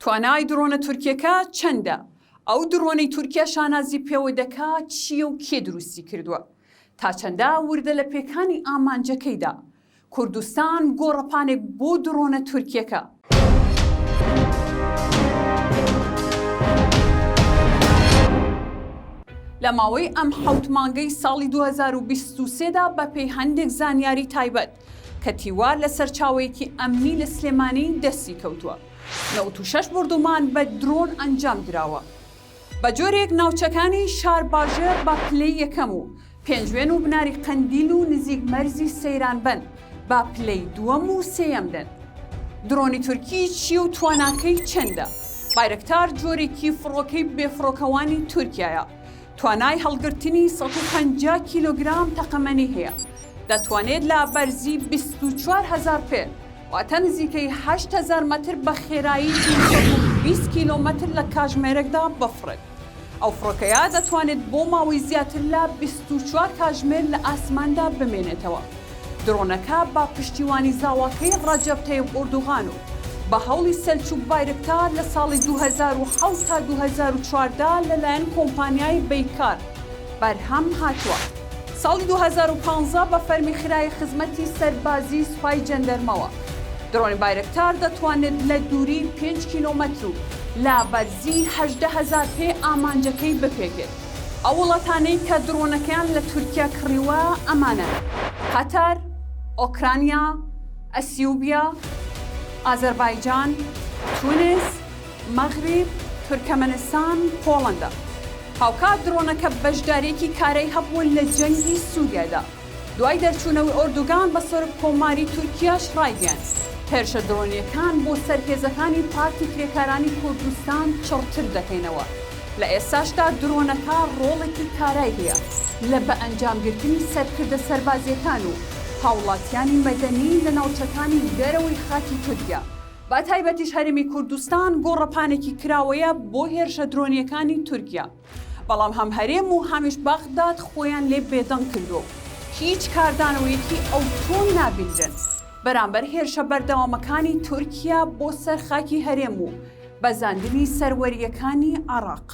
توانای درۆنە تورکیەکە چەندە؟ ئەو درۆنەی تورکیا شانازی پێوە دەکات چییە و کێ دروستی کردووە؟ تا چەندە وردە لە پێکانی ئامانجەکەیدا؟ کوردستان گۆڕەپانێک بۆ درۆنە تورکیەکە. لە ماوەی ئەم حەوت مانگەی ساڵی 2023دا بەپێی هەندێک زانیاری تایبەت کە تیوار لە سەرچاوەیەکی ئەمنی لە سلێمانی دەستی کەوتووە. 96 بردومان بە درۆن ئەنجام دراوە. بە جۆرێک ناوچەکانی شار باژێر بە پلەی یەکەم و پێنجوێن و بناری قەندیل و نزیک مەرزی سەیران بن با پلەی دووەم و سێیەم دەن. درۆنی تورکی چی و تواناکەی چەندە؟ بایرەکتار جۆرێکی فڕۆکەی بێفڕۆکەوانی تورکیایە. توانای هەڵگرتنی 150 کیلۆگرام تەقەمەنی هەیە. دەتوانێت لە بەرزی 24,000 پێ واتە نزیکەی 8,000 مەتر بە خێرایی 20 کیلۆمەتر لە کاتژمێرێکدا بفڕێت. ئەو فڕۆکەیە دەتوانێت بۆ ماوەی زیاتر لە 24 کاتژمێر لە ئاسماندا بمێنێتەوە. درۆنەکە با پشتیوانی زاواکەی ڕەجەب تەیب ئۆردوغان و بە هەوڵی سەلجوق بایرەکتار لە ساڵی 2007 تا 2014 لەلایەن کۆمپانیای بیکار بەرهەم هاتووە. ساڵی 2015 بە فەرمی خرای خزمەتی سەربازی سوپای جەندەرمەوە. درۆنی بایرەکتار دەتوانێت لە دووری 5 کیلۆمەتر و لە بەرزی 18,000 پێ ئامانجەکەی بپێکێت. ئەو وڵاتانەی کە درۆنەکەیان لە تورکیا کڕیوە ئەمانە: قەتەر، ئۆکرانیا، ئەسیوبیا، ئازەربایجان، تونس، مەغریب، تورکمەنستان، پۆڵەندا. هاوکات درۆنەکە بەشدارێکی کارەی هەبوون لە جەنگی سووریادا. دوای دەرچوونەوەی ئۆردوگان بە سەرۆک کۆماری تورکیاش ڕایگەیاند هێرشە درۆنیەکان بۆ سەرهێزەکانی پارتی کرێکارانی کوردستان چڕتر دەکەینەوە. لە ئێستاشدا درۆنەکە ڕۆڵێکی کارای هەیە لە بە ئەنجامگرتنی سەرکردە سەربازیەکان و هاوڵاتیانی مەدەنی لە ناوچەکانی دەرەوەی خاکی تورکیا. با تایبەتیش هەرێمی کوردستان گۆڕەپانێکی کراوەیە بۆ هێرشە درۆنیەکانی تورکیا. بەڵام هەم هەرێم و هەمیش بەغداد خۆیان لێ بێدەنگ کردو. هیچ کاردانەوەیەکی ئەو تۆ نابیندرن بەرامبەر هێرشە بەردەوامەکانی تورکیا بۆ سەرخاکی هەرێم و بەزاندنی سەروەریەکانی عێراق.